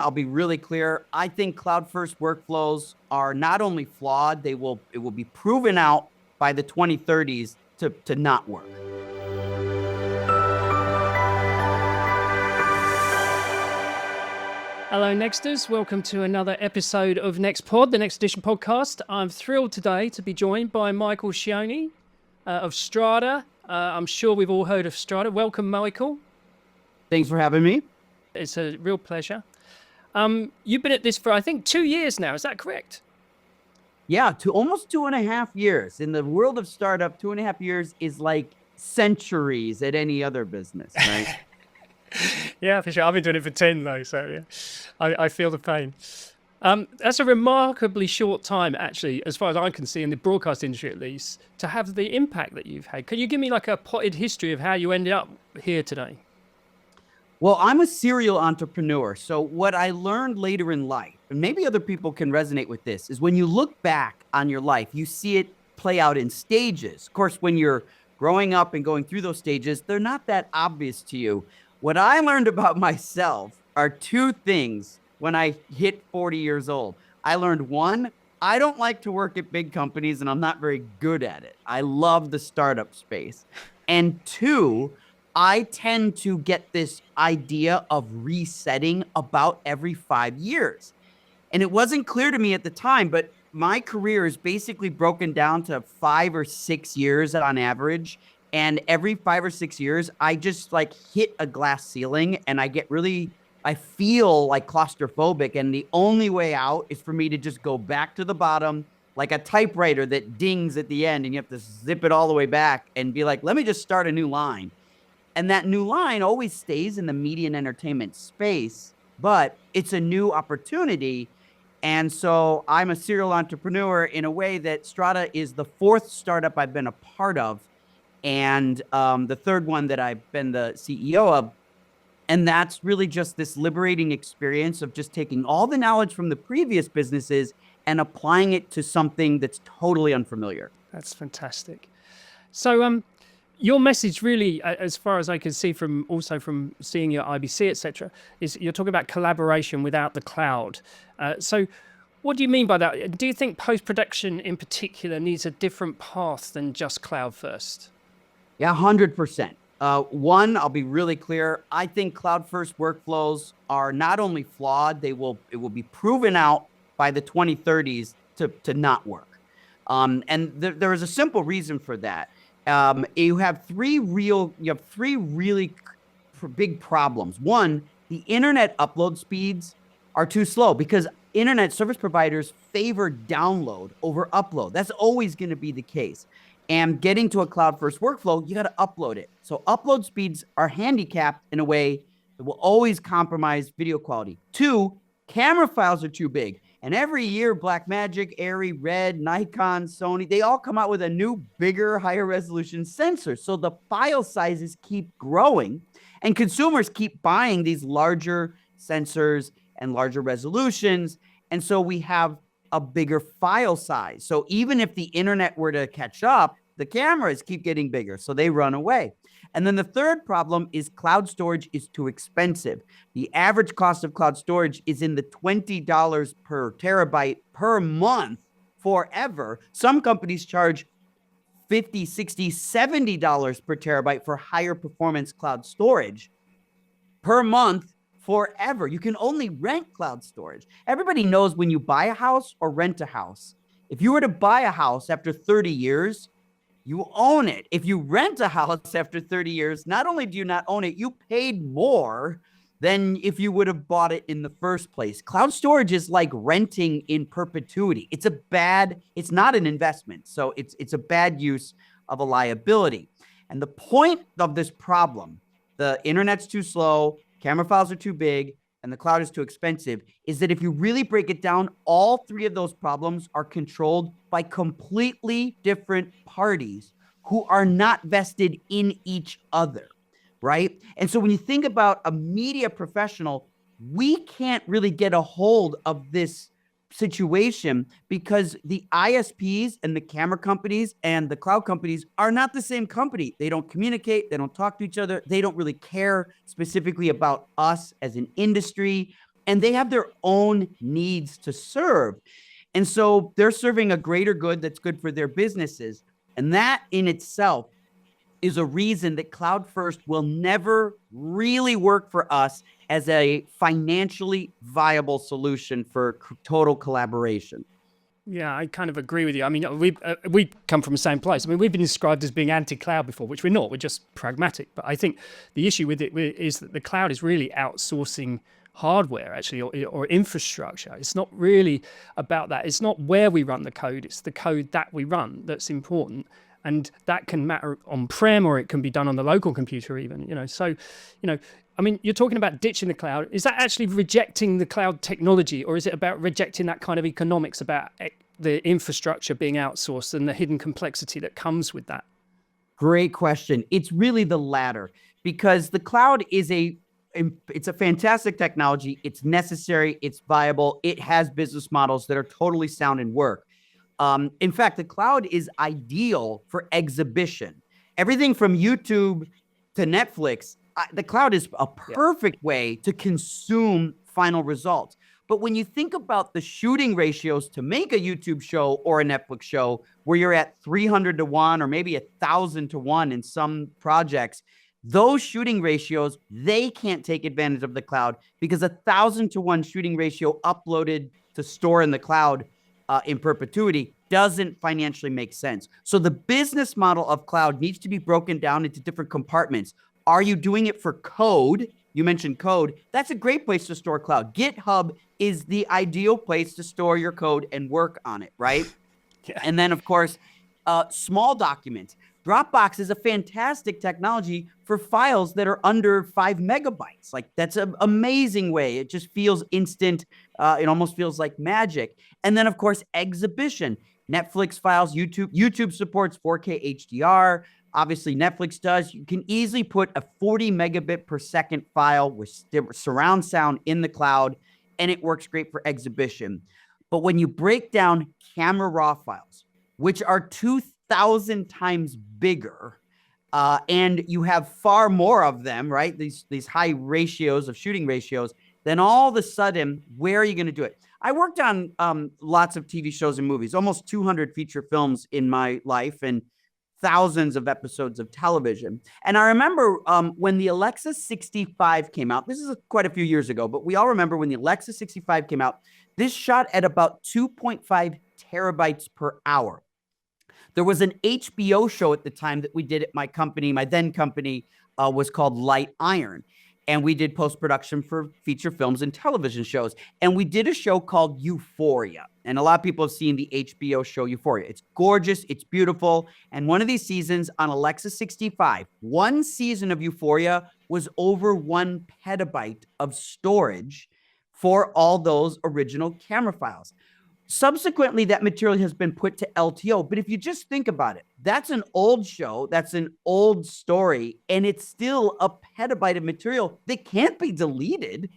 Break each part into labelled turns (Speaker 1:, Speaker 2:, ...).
Speaker 1: I'll be really clear. I think cloud first workflows are not only flawed, it will be proven out by the 2030s to not work.
Speaker 2: Hello, Nexters. Welcome to another episode of Next Pod, the Next Edition podcast. I'm thrilled today to be joined by Michael Cioni of Strada. I'm sure we've all heard of Strada. Welcome, Michael.
Speaker 1: Thanks for having me.
Speaker 2: It's a real pleasure. You've been at this for, I think, 2 years now. Is that correct?
Speaker 1: Yeah, to almost 2.5 years. In the world of startup, 2.5 years is like centuries at any other business, right?
Speaker 2: Yeah, for sure. I've been doing it for 10 though, so yeah, I feel the pain. That's a remarkably short time, actually, as far as I can see, in the broadcast industry at least, to have the impact that you've had. Can you give me like a potted history of how you ended up here today?
Speaker 1: Well, I'm a serial entrepreneur. So what I learned later in life, and maybe other people can resonate with this, is when you look back on your life, you see it play out in stages. Of course, when you're growing up and going through those stages, they're not that obvious to you. What I learned about myself are two things when I hit 40 years old. I learned one, I don't like to work at big companies and I'm not very good at it. I love the startup space. And two, I tend to get this idea of resetting about every 5 years. And it wasn't clear to me at the time, but my career is basically broken down to 5 or 6 years on average. And every 5 or 6 years, I just like hit a glass ceiling and I feel like claustrophobic. And the only way out is for me to just go back to the bottom, like a typewriter that dings at the end and you have to zip it all the way back and be like, let me just start a new line. And that new line always stays in the media and entertainment space, but it's a new opportunity. And so I'm a serial entrepreneur in a way that Strada is the fourth startup I've been a part of, and the third one that I've been the CEO of. And that's really just this liberating experience of just taking all the knowledge from the previous businesses and applying it to something that's totally unfamiliar.
Speaker 2: That's fantastic. So, your message really, as far as I can see from seeing your IBC, etc., is you're talking about collaboration without the cloud. So what do you mean by that? Do you think post-production in particular needs a different path than just cloud first?
Speaker 1: Yeah, 100%. One, I'll be really clear. I think cloud first workflows are not only flawed, it will be proven out by the 2030s to not work. And there is a simple reason for that. You have three really big problems. One, the internet upload speeds are too slow because internet service providers favor download over upload. That's always going to be the case. And getting to a cloud first workflow, you got to upload it. So upload speeds are handicapped in a way that will always compromise video quality. Two, camera files are too big. And every year, Blackmagic, Arri, Red, Nikon, Sony, they all come out with a new, bigger, higher resolution sensor. So the file sizes keep growing and consumers keep buying these larger sensors and larger resolutions. And so we have a bigger file size. So even if the internet were to catch up, the cameras keep getting bigger. So they run away. And then the third problem is cloud storage is too expensive. The average cost of cloud storage is in the $20 per terabyte per month forever. Some companies charge $50, $60, $70 per terabyte for higher performance cloud storage per month forever. You can only rent cloud storage. Everybody knows when you buy a house or rent a house. If you were to buy a house after 30 years, you own it. If you rent a house after 30 years, not only do you not own it, you paid more than if you would have bought it in the first place. Cloud storage is like renting in perpetuity. It's not an investment. So it's a bad use of a liability. And the point of this problem, the internet's too slow, camera files are too big, and the cloud is too expensive, is that if you really break it down, all three of those problems are controlled by completely different parties who are not vested in each other, right? And so when you think about a media professional, we can't really get a hold of this situation because the ISPs and the camera companies and the cloud companies are not the same company. They don't communicate. They don't talk to each other. They don't really care specifically about us as an industry. and they have their own needs to serve. And so they're serving a greater good that's good for their businesses. And that in itself is a reason that cloud first will never really work for us as a financially viable solution for total collaboration.
Speaker 2: Yeah, I kind of agree with you. I mean, we come from the same place. I mean, we've been described as being anti-cloud before, which we're not. We're just pragmatic. But I think the issue with it is that the cloud is really outsourcing hardware, actually, or infrastructure. It's not really about that. It's not where we run the code. It's the code that we run that's important. And that can matter on-prem, or it can be done on the local computer even, So, I mean, you're talking about ditching the cloud. Is that actually rejecting the cloud technology, or is it about rejecting that kind of economics about the infrastructure being outsourced and the hidden complexity that comes with that?
Speaker 1: Great question. It's really the latter, because the cloud it's a fantastic technology. It's necessary. It's viable. It has business models that are totally sound and work. In fact, the cloud is ideal for exhibition. Everything from YouTube to Netflix, the cloud is a perfect way to consume final results. But when you think about the shooting ratios to make a YouTube show or a Netflix show, where you're at 300 to 1 or maybe 1,000 to 1 in some projects, those shooting ratios, they can't take advantage of the cloud, because 1,000 to 1 shooting ratio uploaded to store in the cloud in perpetuity doesn't financially make sense. So the business model of cloud needs to be broken down into different compartments. Are you doing it for code? You mentioned code. That's a great place to store cloud. GitHub is the ideal place to store your code and work on it, right? Yeah. And then, of course, small documents. Dropbox is a fantastic technology for files that are under 5 megabytes. Like, that's an amazing way. It just feels instant. It almost feels like magic. And then, of course, exhibition. Netflix files, YouTube supports 4K HDR. Obviously, Netflix does. You can easily put a 40 megabit per second file with surround sound in the cloud, and it works great for exhibition. But when you break down camera raw files, which are 2,000 times bigger, and you have far more of them, right? These high ratios of shooting ratios, then all of a sudden, where are you going to do it? I worked on lots of TV shows and movies, almost 200 feature films in my life, and thousands of episodes of television. And I remember when the Alexa 65 came out, this is quite a few years ago, but we all remember when the Alexa 65 came out, this shot at about 2.5 terabytes per hour. There was an HBO show at the time that we did at my company. My then company was called Light Iron. And we did post-production for feature films and television shows. And we did a show called Euphoria. And a lot of people have seen the HBO show Euphoria. It's gorgeous. It's beautiful. And one of these seasons on Alexa 65, one season of Euphoria was over 1 petabyte of storage for all those original camera files. Subsequently, that material has been put to LTO. But if you just think about it, that's an old show, that's an old story, and it's still a petabyte of material that can't be deleted.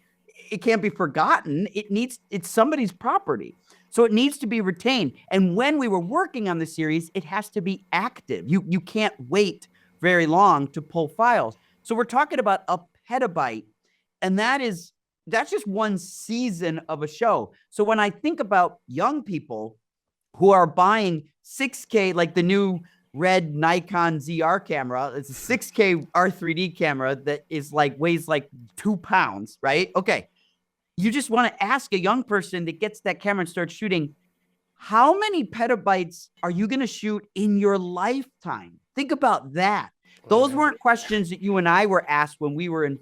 Speaker 1: It can't be forgotten. It's somebody's property. So it needs to be retained. And when we were working on the series, it has to be active. You can't wait very long to pull files. So we're talking about a petabyte, and that's just one season of a show. So when I think about young people who are buying 6K, like the new red Nikon ZR camera, it's a 6K R3D camera that weighs like 2 pounds, right? Okay. You just want to ask a young person that gets that camera and starts shooting, how many petabytes are you going to shoot in your lifetime? Think about that. Those weren't questions that you and I were asked when we were in,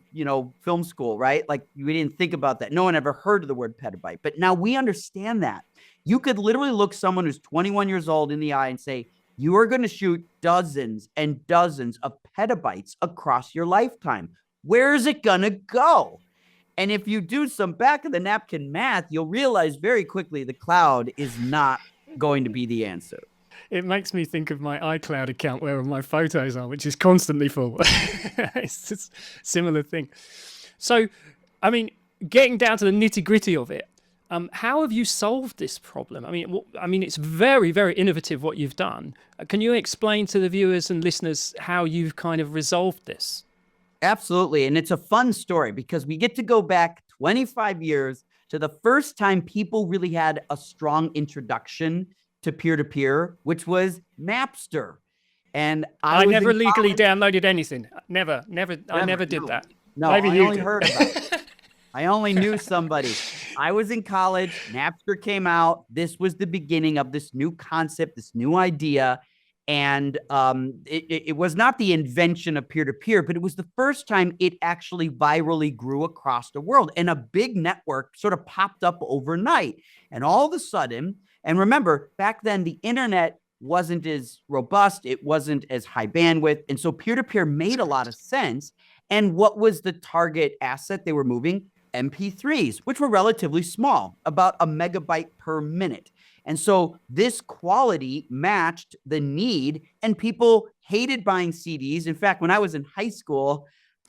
Speaker 1: film school, right? Like, we didn't think about that. No one ever heard of the word petabyte, but now we understand that. You could literally look someone who's 21 years old in the eye and say, you are going to shoot dozens and dozens of petabytes across your lifetime. Where is it going to go? And if you do some back of the napkin math, you'll realize very quickly the cloud is not going to be the answer.
Speaker 2: It makes me think of my iCloud account where my photos are, which is constantly full. It's just a similar thing. So, I mean, getting down to the nitty-gritty of it, how have you solved this problem? I mean, it's very, very innovative what you've done. Can you explain to the viewers and listeners how you've kind of resolved this?
Speaker 1: Absolutely. And it's a fun story because we get to go back 25 years to the first time people really had a strong introduction to peer-to-peer, which was Napster. And
Speaker 2: I
Speaker 1: was
Speaker 2: never
Speaker 1: in
Speaker 2: legally
Speaker 1: college.
Speaker 2: downloaded anything. Never. I never did
Speaker 1: No,
Speaker 2: that.
Speaker 1: no,
Speaker 2: Maybe
Speaker 1: I
Speaker 2: you
Speaker 1: only
Speaker 2: did.
Speaker 1: heard about it. I only knew somebody. I was in college. Napster came out. This was the beginning of this new concept, this new idea. And it was not the invention of peer-to-peer, but it was the first time it actually virally grew across the world. And a big network sort of popped up overnight. And all of a sudden, and remember, back then, the internet wasn't as robust. It wasn't as high bandwidth. And so peer-to-peer made a lot of sense. And what was the target asset they were moving? MP3s, which were relatively small, about a megabyte per minute. And so this quality matched the need, and people hated buying CDs. In fact, when I was in high school,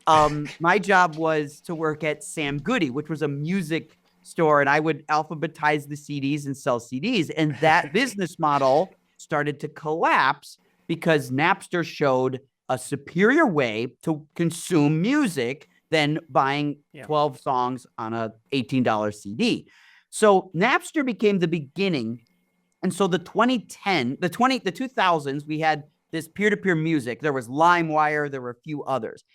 Speaker 1: my job was to work at Sam Goody, which was a music store, and I would alphabetize the CDs and sell CDs. And that business model started to collapse because Napster showed a superior way to consume music than buying 12 songs on a $18 CD. So Napster became the beginning. And so the 2000s, we had this peer-to-peer music. There was LimeWire, there were a few others.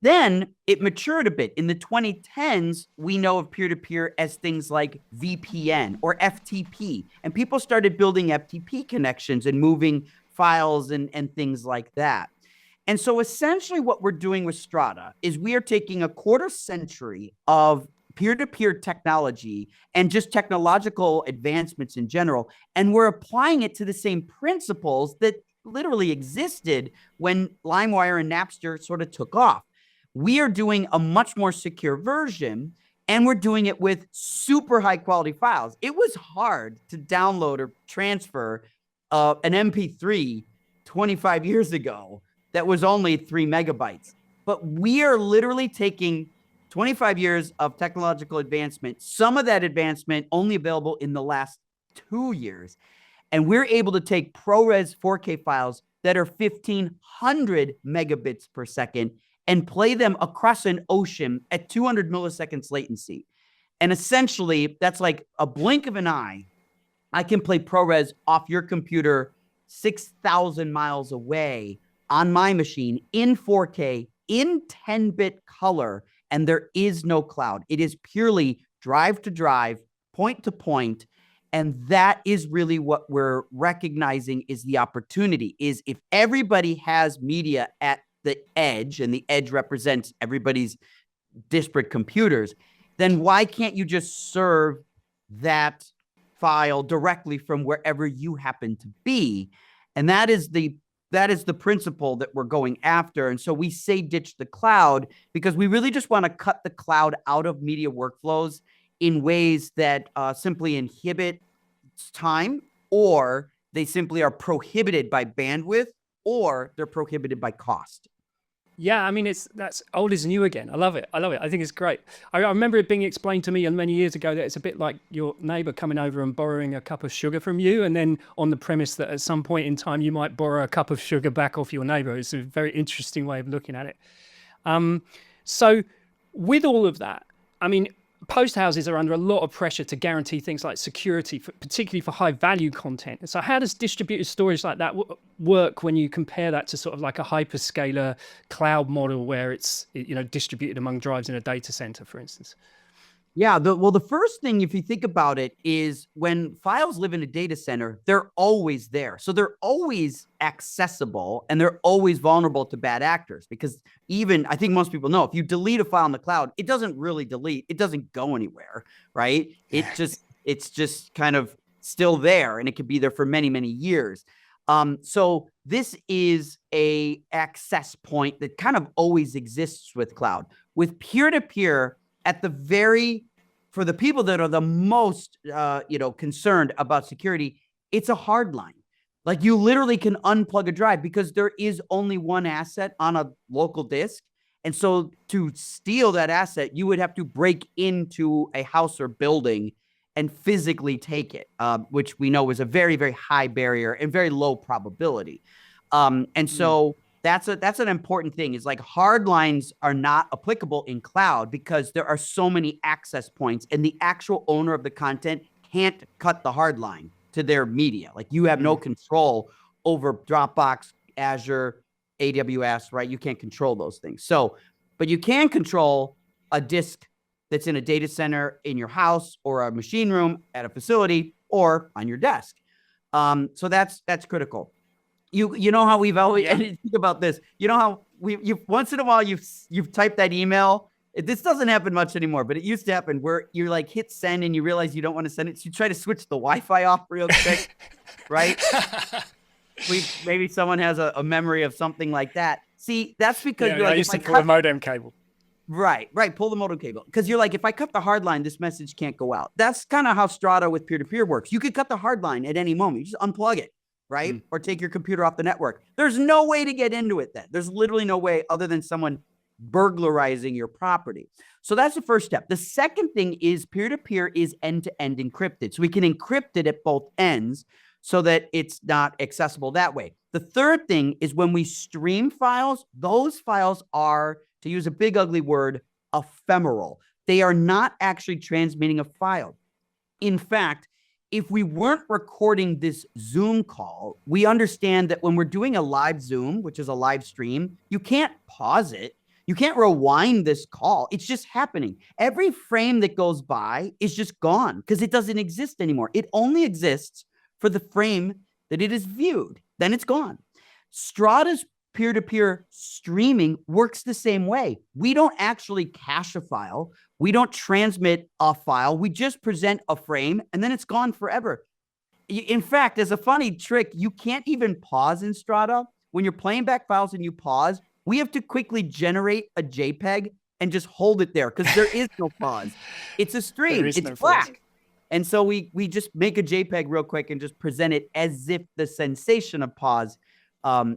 Speaker 1: Then it matured a bit. In the 2010s, we know of peer-to-peer as things like VPN or FTP. And people started building FTP connections and moving files and things like that. And so essentially what we're doing with Strada is we are taking a quarter century of peer-to-peer technology and just technological advancements in general, and we're applying it to the same principles that literally existed when LimeWire and Napster sort of took off. We are doing a much more secure version, and we're doing it with super high quality files. It was hard to download or transfer an MP3 25 years ago that was only 3 megabytes. But we are literally taking 25 years of technological advancement, some of that advancement only available in the last 2 years. And we're able to take ProRes 4K files that are 1,500 megabits per second and play them across an ocean at 200 milliseconds latency. And essentially, that's like a blink of an eye. I can play ProRes off your computer 6,000 miles away on my machine in 4K in 10-bit color, and there is no cloud. It is purely drive to drive, point to point, and that is really what we're recognizing is the opportunity, is if everybody has media at the edge, and the edge represents everybody's disparate computers, then why can't you just serve that file directly from wherever you happen to be? And that is the principle that we're going after. And so we say ditch the cloud because we really just want to cut the cloud out of media workflows in ways that simply inhibit time, or they simply are prohibited by bandwidth, or they're prohibited by cost.
Speaker 2: Yeah, I mean, that's old is new again. I love it. I think it's great. I remember it being explained to me many years ago that it's a bit like your neighbor coming over and borrowing a cup of sugar from you, and then on the premise that at some point in time you might borrow a cup of sugar back off your neighbor. It's a very interesting way of looking at it. So with all of that, I mean, post houses are under a lot of pressure to guarantee things like security, particularly for high value content. So how does distributed storage like that work when you compare that to sort of like a hyperscaler cloud model where it's, you know, distributed among drives in a data center, for instance?
Speaker 1: Yeah, the first thing, if you think about it, is when files live in a data center, they're always there. So they're always accessible, and they're always vulnerable to bad actors, because even, I think most people know, if you delete a file in the cloud, it doesn't really delete. It doesn't go anywhere, right? It's just kind of still there, and it could be there for many, many years. So this is a access point that kind of always exists with cloud. With peer-to-peer, at the very, for the people that are the most, concerned about security, it's a hard line. Like, you literally can unplug a drive because there is only one asset on a local disk. And so to steal that asset, you would have to break into a house or building and physically take it, which we know is a very, very high barrier and very low probability. And so That's an important thing. Is like hard lines are not applicable in cloud because there are so many access points, and the actual owner of the content can't cut the hard line to their media. Like you have no control over Dropbox, Azure, AWS, right? You can't control those things. So, but you can control a disk that's in a data center in your house or a machine room at a facility or on your desk. So that's critical. You know how we've always and think about this. You know how you once in a while you've typed that email. This doesn't happen much anymore, but it used to happen where you're like hit send and you realize you don't want to send it. So you try to switch the Wi-Fi off real quick, right? Maybe someone has a memory of something like that. See, that's because you're like,
Speaker 2: I used to pull a modem cable.
Speaker 1: Right. Pull the modem cable. Because you're like, if I cut the hard line, this message can't go out. That's kind of how Strada with peer-to-peer works. You could cut the hard line at any moment. You just unplug it, right? Or take your computer off the network. There's no way to get into it then. There's literally no way other than someone burglarizing your property. So that's the first step. The second thing is peer-to-peer is end-to-end encrypted. So we can encrypt it at both ends so that it's not accessible that way. The third thing is when we stream files, those files are, to use a big ugly word, ephemeral. They are not actually transmitting a file. In fact, if we weren't recording this Zoom call, we understand that when we're doing a live Zoom, which is a live stream, you can't pause it. You can't rewind this call. It's just happening. Every frame that goes by is just gone because it doesn't exist anymore. It only exists for the frame that it is viewed. Then it's gone. Strada's peer-to-peer streaming works the same way. We don't actually cache a file. We don't transmit a file. We just present a frame and then it's gone forever. In fact, as a funny trick, you can't even pause in Strada. When you're playing back files and you pause, we have to quickly generate a JPEG and just hold it there because there is no pause. It's a stream. It's no black. Pause. And so we just make a JPEG real quick and just present it as if the sensation of pause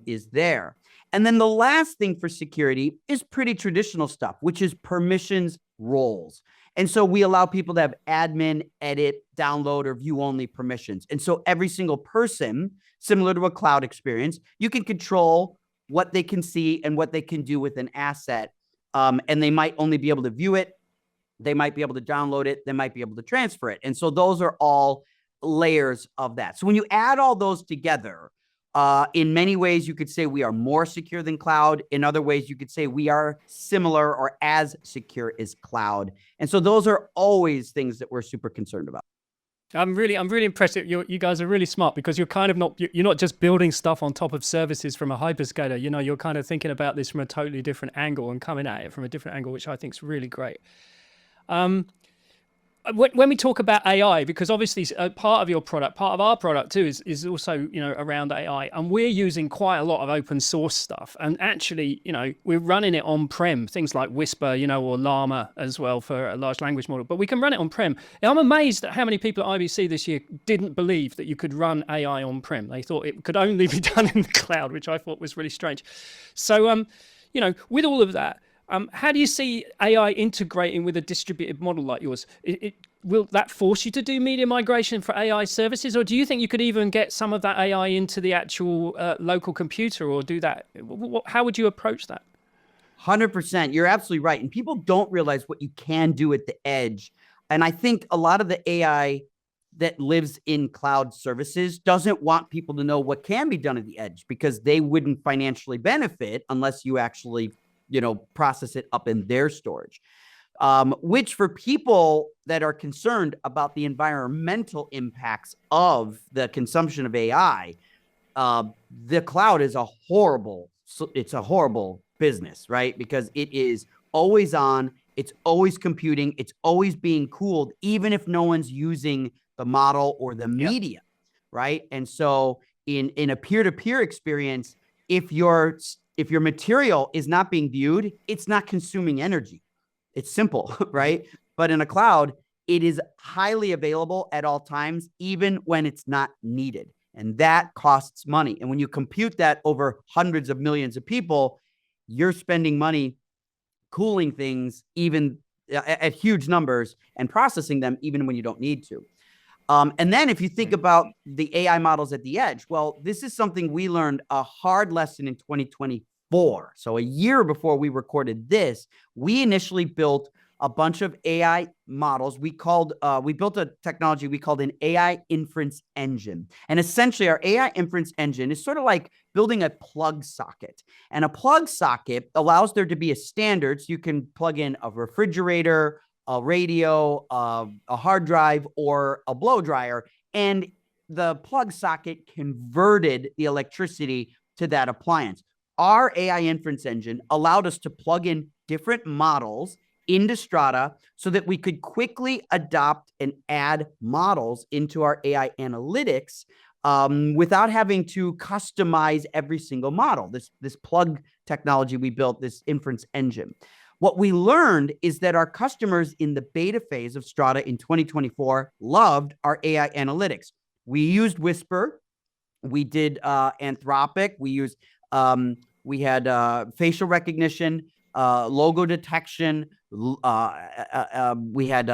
Speaker 1: is there. And then the last thing for security is pretty traditional stuff, which is permissions roles. And so we allow people to have admin, edit, download, or view only permissions. And so every single person, similar to a cloud experience, you can control what they can see and what they can do with an asset. And they might only be able to view it. They might be able to download it. They might be able to transfer it. And so those are all layers of that. So when you add all those together, in many ways, you could say we are more secure than cloud. In other ways, you could say we are similar or as secure as cloud. And so those are always things that we're super concerned about.
Speaker 2: I'm really impressed. You guys are really smart because you're kind of you're not just building stuff on top of services from a hyperscaler. You know, you're kind of thinking about this from a totally different angle and coming at it from a different angle, which I think is really great. When we talk about AI, because obviously part of your product, part of our product too, is also, you know, around AI, and we're using quite a lot of open source stuff. And actually, you know, we're running it on-prem, things like Whisper, you know, or Llama as well for a large language model, but we can run it on-prem. I'm amazed at how many people at IBC this year didn't believe that you could run AI on-prem. They thought it could only be done in the cloud, which I thought was really strange. So, you know, with all of that, how do you see AI integrating with a distributed model like yours? Will that force you to do media migration for AI services, or do you think you could even get some of that AI into the actual local computer or do that? How would you approach that?
Speaker 1: 100%. You're absolutely right. And people don't realize what you can do at the edge. And I think a lot of the AI that lives in cloud services doesn't want people to know what can be done at the edge because they wouldn't financially benefit unless you actually process it up in their storage, which for people that are concerned about the environmental impacts of the consumption of AI, the cloud is it's a horrible business, right? Because it is always on, it's always computing, it's always being cooled, even if no one's using the model or the media, right? And so in a peer-to-peer experience, if your material is not being viewed, it's not consuming energy. It's simple, right? But in a cloud, it is highly available at all times, even when it's not needed. And that costs money. And when you compute that over hundreds of millions of people, you're spending money cooling things even at huge numbers and processing them even when you don't need to. And then if you think about the AI models at the edge, well, this is something we learned a hard lesson in 2023 2024. So a year before we recorded this, we initially built a bunch of AI models. We built a technology we called an AI inference engine. And essentially our AI inference engine is sort of like building a plug socket. And a plug socket allows there to be a standard. So you can plug in a refrigerator, a radio, a hard drive, or a blow dryer. And the plug socket converted the electricity to that appliance. Our AI inference engine allowed us to plug in different models into Strada so that we could quickly adopt and add models into our AI analytics without having to customize every single model. This plug technology we built, this inference engine. What we learned is that our customers in the beta phase of Strada in 2024 loved our AI analytics. We used Whisper. We did Anthropic. We had facial recognition, logo detection. We had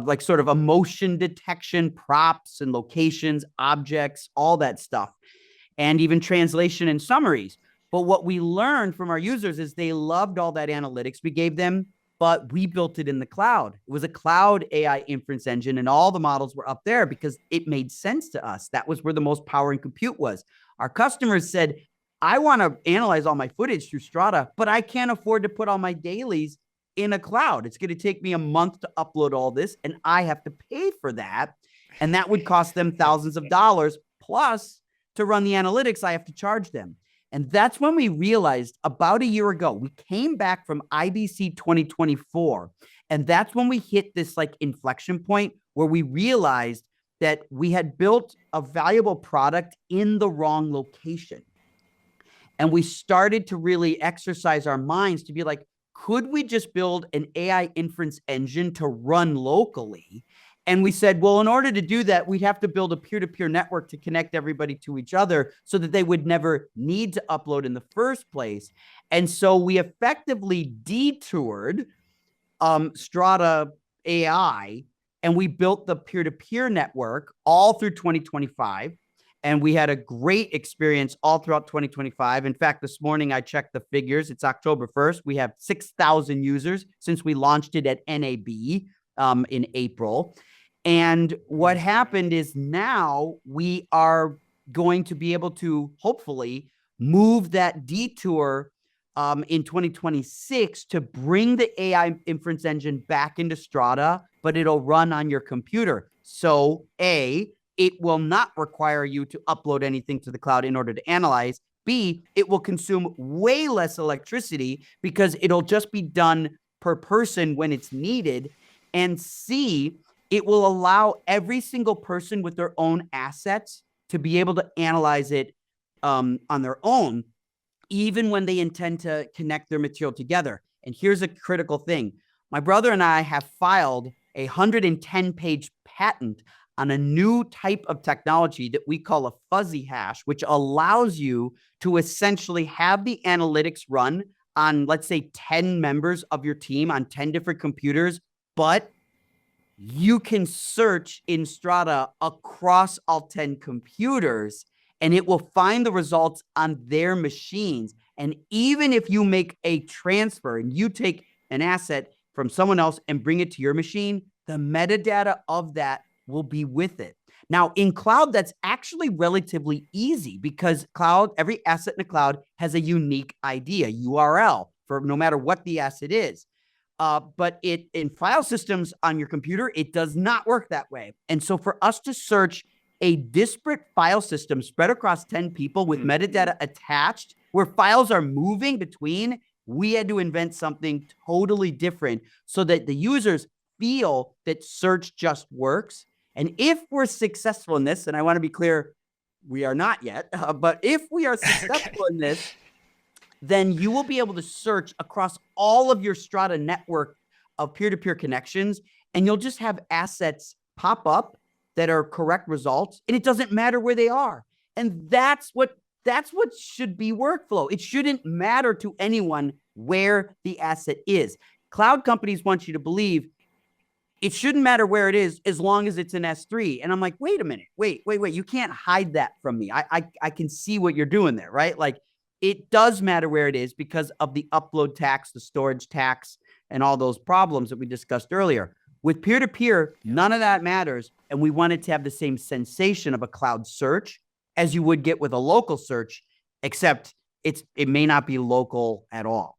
Speaker 1: like sort of emotion detection, props and locations, objects, all that stuff, and even translation and summaries. But what we learned from our users is they loved all that analytics we gave them, but we built it in the cloud. It was a cloud AI inference engine, and all the models were up there because it made sense to us. That was where the most power and compute was. Our customers said, I want to analyze all my footage through Strada, but I can't afford to put all my dailies in a cloud. It's going to take me a month to upload all this, and I have to pay for that. And that would cost them thousands of dollars. Plus, to run the analytics, I have to charge them. And that's when we realized about a year ago, we came back from IBC 2024. And that's when we hit this like inflection point where we realized that we had built a valuable product in the wrong location. And we started to really exercise our minds to be like, could we just build an AI inference engine to run locally? And we said, well, in order to do that, we'd have to build a peer-to-peer network to connect everybody to each other so that they would never need to upload in the first place. And so we effectively detoured Strada AI, and we built the peer-to-peer network all through 2025. And we had a great experience all throughout 2025. In fact, this morning I checked the figures. It's October 1st. We have 6,000 users since we launched it at NAB in April. And what happened is now we are going to be able to hopefully move that detour in 2026 to bring the AI inference engine back into Strada, but it'll run on your computer. So it will not require you to upload anything to the cloud in order to analyze. B, it will consume way less electricity because it'll just be done per person when it's needed. And C, it will allow every single person with their own assets to be able to analyze it on their own, even when they intend to connect their material together. And here's a critical thing. My brother and I have filed a 110-page patent on a new type of technology that we call a fuzzy hash, which allows you to essentially have the analytics run on, let's say, 10 members of your team on 10 different computers, but you can search in Strada across all 10 computers, and it will find the results on their machines. And even if you make a transfer and you take an asset from someone else and bring it to your machine, the metadata of that will be with it. Now, in cloud, that's actually relatively easy because every asset in the cloud has a unique ID, a URL for no matter what the asset is. But in file systems on your computer, it does not work that way. And so for us to search a disparate file system spread across 10 people with metadata attached, where files are moving between, we had to invent something totally different so that the users feel that search just works. And if we're successful in this, and I want to be clear, we are not yet, but if we are successful in this, then you will be able to search across all of your Strada network of peer-to-peer connections, and you'll just have assets pop up that are correct results, and it doesn't matter where they are. And that's what should be workflow. It shouldn't matter to anyone where the asset is. Cloud companies want you to believe it shouldn't matter where it is as long as it's an S3. And I'm like, wait a minute, wait. You can't hide that from me. I can see what you're doing there, right? Like, it does matter where it is because of the upload tax, the storage tax, and all those problems that we discussed earlier. With peer-to-peer, none of that matters. And we wanted to have the same sensation of a cloud search as you would get with a local search, except it may not be local at all.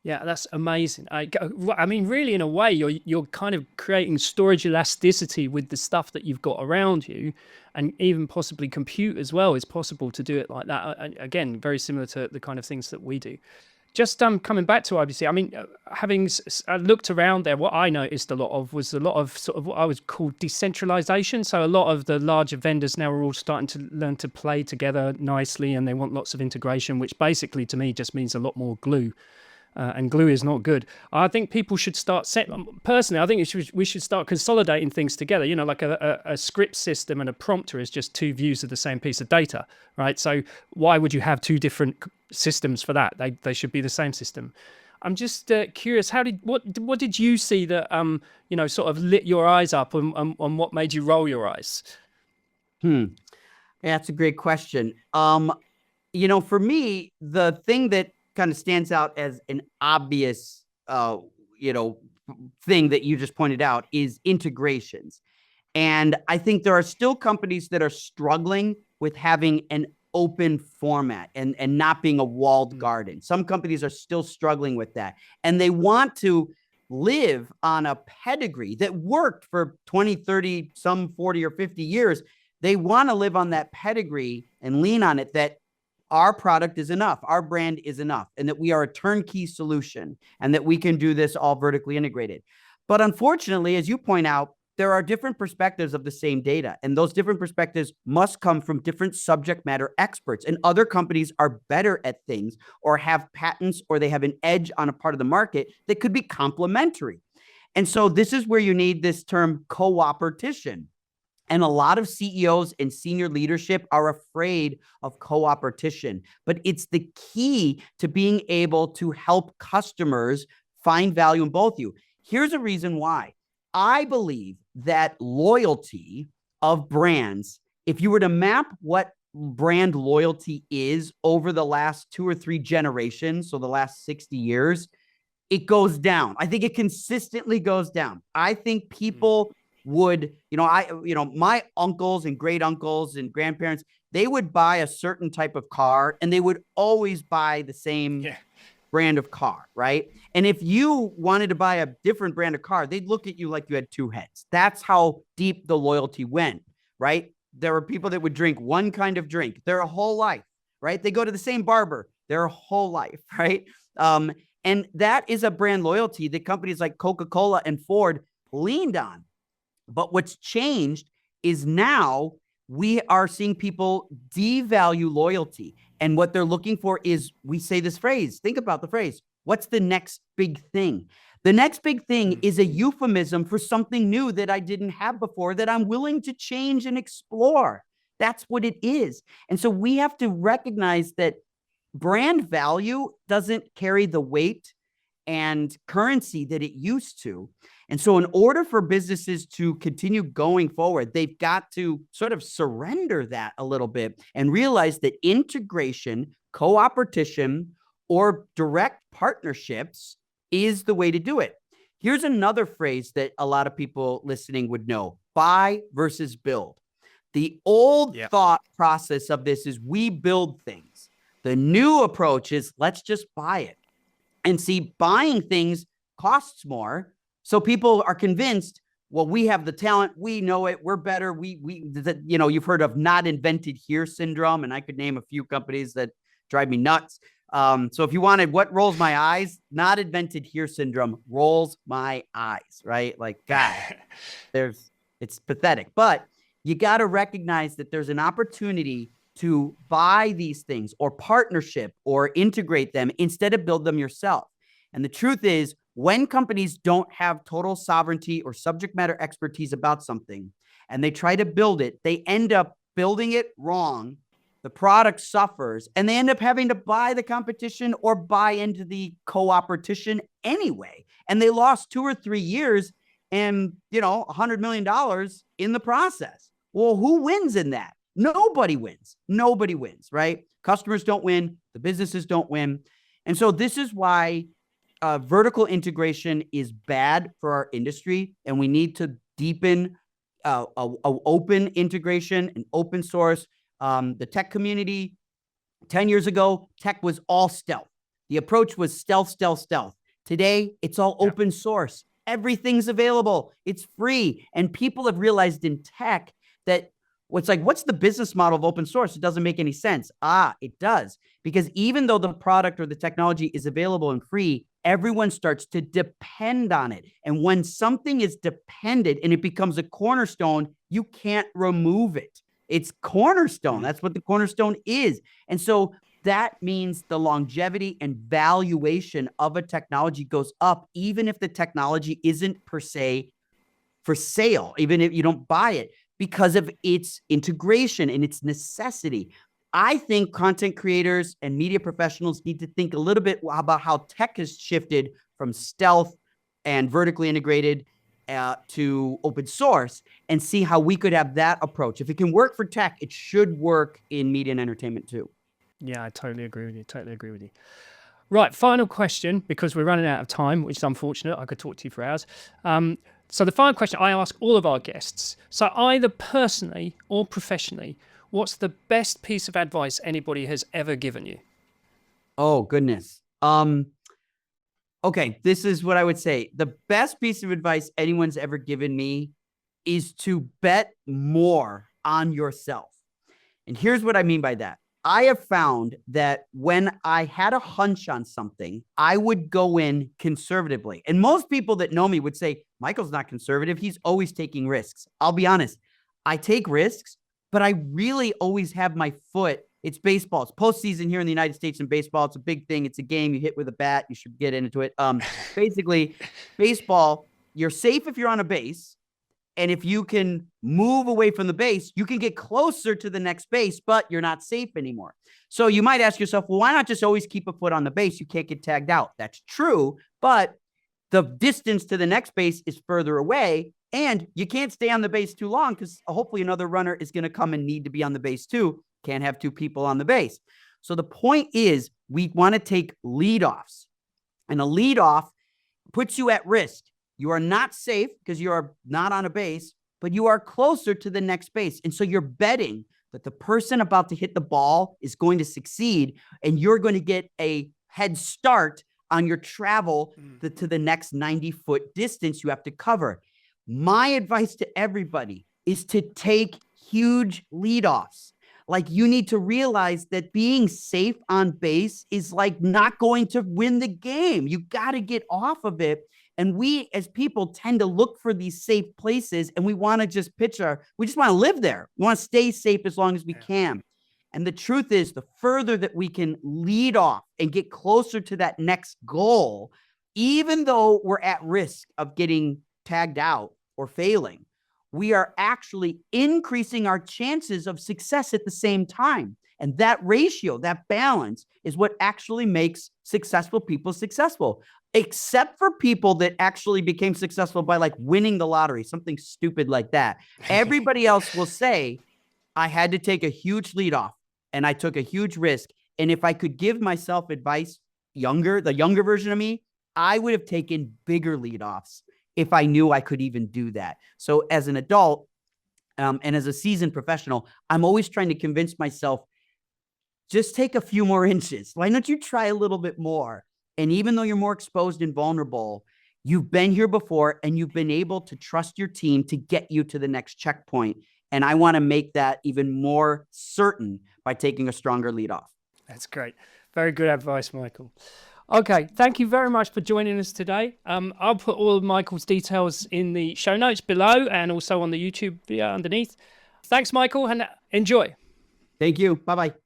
Speaker 2: Yeah, that's amazing. I mean, really, in a way, you're kind of creating storage elasticity with the stuff that you've got around you, and even possibly compute as well. Is possible to do it like that. Again, very similar to the kind of things that we do. Just coming back to IBC, I mean, having looked around there, what I noticed a lot of was a lot of sort of what I would call decentralization. So a lot of the larger vendors now are all starting to learn to play together nicely, and they want lots of integration, which basically to me just means a lot more glue. And glue is not good. I think people should start personally, I think we should start consolidating things together. You know, like a script system and a prompter is just two views of the same piece of data, right? So why would you have two different systems for that? They should be the same system. I'm just curious, what did you see that sort of lit your eyes up, on what made you roll your eyes?
Speaker 1: Yeah, that's a great question. For me, the thing that kind of stands out as an obvious, thing that you just pointed out is integrations. And I think there are still companies that are struggling with having an open format and not being a walled garden. Some companies are still struggling with that. And they want to live on a pedigree that worked for 20, 30, some 40 or 50 years. They want to live on that pedigree and lean on it, that our product is enough, our brand is enough, and that we are a turnkey solution and that we can do this all vertically integrated. But unfortunately, as you point out, there are different perspectives of the same data, and those different perspectives must come from different subject matter experts. And other companies are better at things or have patents or they have an edge on a part of the market that could be complementary. And so this is where you need this term co-opetition. And a lot of CEOs and senior leadership are afraid of co-opetition, but it's the key to being able to help customers find value in both you. Here's a reason why. I believe that loyalty of brands, if you were to map what brand loyalty is over the last 2 or 3 generations, so the last 60 years, it goes down. I think it consistently goes down. I think people would, my uncles and great uncles and grandparents, they would buy a certain type of car and they would always buy the same brand of car, right? And if you wanted to buy a different brand of car, they'd look at you like you had 2 heads. That's how deep the loyalty went, right? There were people that would drink one kind of drink their whole life, right? They go to the same barber their whole life, right? And that is a brand loyalty that companies like Coca-Cola and Ford leaned on. But what's changed is now we are seeing people devalue loyalty. And what they're looking for is, we say this phrase, think about the phrase, what's the next big thing? The next big thing is a euphemism for something new that I didn't have before that I'm willing to change and explore. That's what it is. And so we have to recognize that brand value doesn't carry the weight and currency that it used to. And so in order for businesses to continue going forward, they've got to sort of surrender that a little bit and realize that integration, co-opetition, or direct partnerships is the way to do it. Here's another phrase that a lot of people listening would know: buy versus build. The old thought process of this is we build things. The new approach is let's just buy it. And see, buying things costs more. So people are convinced, well, we have the talent, we know it, we're better. You've heard of not invented here syndrome, and I could name a few companies that drive me nuts. So if you wanted what rolls my eyes, not invented here syndrome rolls my eyes, right? Like, God, it's pathetic. But you got to recognize that there's an opportunity to buy these things or partnership or integrate them instead of build them yourself. And the truth is, when companies don't have total sovereignty or subject matter expertise about something and they try to build it, they end up building it wrong. The product suffers and they end up having to buy the competition or buy into the co-opetition anyway. And they lost 2 or 3 years and, $100 million in the process. Well, who wins in that? nobody wins. Nobody wins, right? Customers don't win. The businesses don't win. And so this is why vertical integration is bad for our industry, and we need to deepen open integration and open source. The tech community 10 years ago, tech was all stealth. The approach was stealth, stealth, stealth. Today, it's all open source. Everything's available. It's free. And people have realized in tech that what's the business model of open source? It doesn't make any sense. It does. Because even though the product or the technology is available and free, everyone starts to depend on it. And when something is dependent and it becomes a cornerstone, you can't remove it. It's cornerstone. That's what the cornerstone is. And so that means the longevity and valuation of a technology goes up, even if the technology isn't per se for sale, even if you don't buy it, because of its integration and its necessity. I think content creators and media professionals need to think a little bit about how tech has shifted from stealth and vertically integrated to open source, and see how we could have that approach. If it can work for tech, it should work in media and entertainment too.
Speaker 2: Yeah, I totally agree with you. Totally agree with you. Right, final question, because we're running out of time, which is unfortunate. I could talk to you for hours. So the final question I ask all of our guests, so either personally or professionally, what's the best piece of advice anybody has ever given you?
Speaker 1: Oh, goodness. Okay, this is what I would say. The best piece of advice anyone's ever given me is to bet more on yourself. And here's what I mean by that. I have found that when I had a hunch on something, I would go in conservatively. And most people that know me would say, Michael's not conservative. He's always taking risks. I'll be honest. I take risks, but I really always have my foot. It's baseball. It's postseason here in the United States in baseball. It's a big thing. It's a game you hit with a bat. You should get into it. Basically, baseball, you're safe if you're on a base. And if you can move away from the base, you can get closer to the next base, but you're not safe anymore. So you might ask yourself, well, why not just always keep a foot on the base? You can't get tagged out. That's true, but the distance to the next base is further away, and you can't stay on the base too long because hopefully another runner is going to come and need to be on the base too. Can't have two people on the base. So the point is, we want to take leadoffs, and a leadoff puts you at risk. You are not safe because you are not on a base, but you are closer to the next base. And so you're betting that the person about to hit the ball is going to succeed, and you're going to get a head start on your travel to the next 90-foot distance you have to cover. My advice to everybody is to take huge leadoffs. Like, you need to realize that being safe on base is like not going to win the game. You got to get off of it. And we as people tend to look for these safe places, and we want to just we just want to live there. We want to stay safe as long as we can. And the truth is, the further that we can lead off and get closer to that next goal, even though we're at risk of getting tagged out or failing, we are actually increasing our chances of success at the same time. And that ratio, that balance, is what actually makes successful people successful. Except for people that actually became successful by like winning the lottery, something stupid like that. Everybody else will say, I had to take a huge lead off and I took a huge risk. And if I could give myself advice, the younger version of me, I would have taken bigger lead offs if I knew I could even do that. So as an adult and as a seasoned professional, I'm always trying to convince myself, just take a few more inches. Why don't you try a little bit more? And even though you're more exposed and vulnerable, you've been here before and you've been able to trust your team to get you to the next checkpoint. And I want to make that even more certain by taking a stronger lead off.
Speaker 2: That's great. Very good advice, Michael. Okay, thank you very much for joining us today. I'll put all of Michael's details in the show notes below and also on the YouTube video underneath. Thanks, Michael, and enjoy.
Speaker 1: Thank you. Bye-bye.